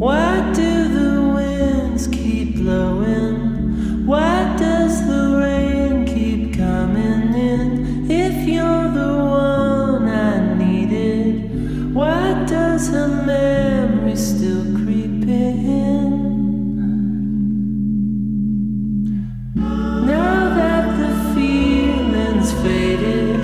Why do the winds keep blowing? Why does the rain keep coming in? If you're the one I needed, why does her memory still creep in? Now that the feeling's faded,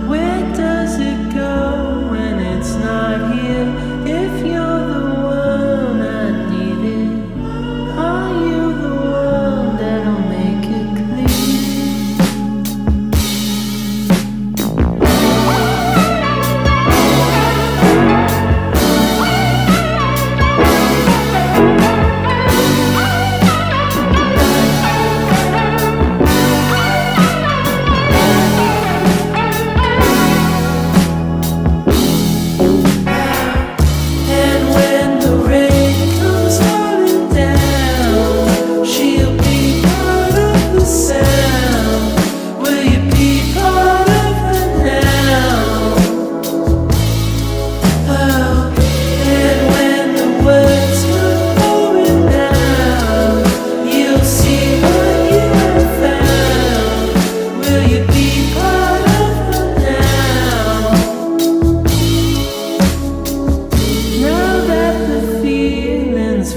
where does it go when it's not here? If you're the one I needed, are you the one that'll make it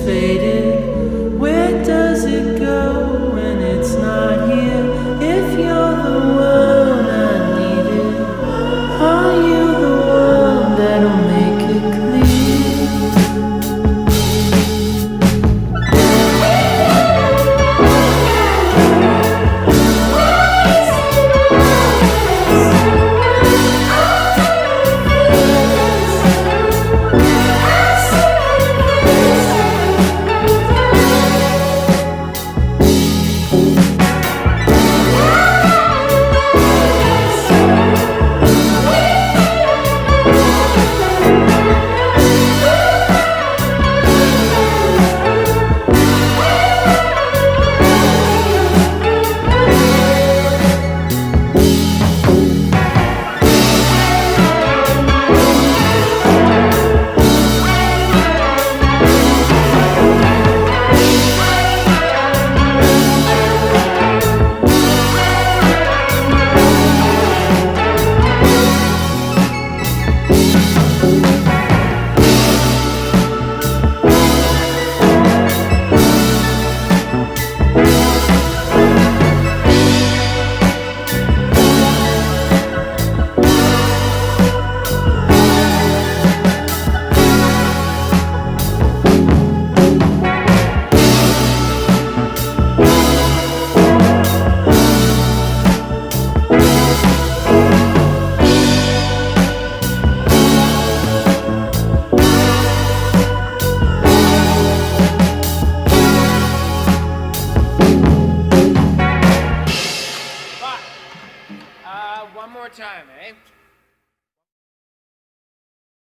faded, where does it go when it's not here? If you're the one I needed, are you the one that'll make it One more time, eh?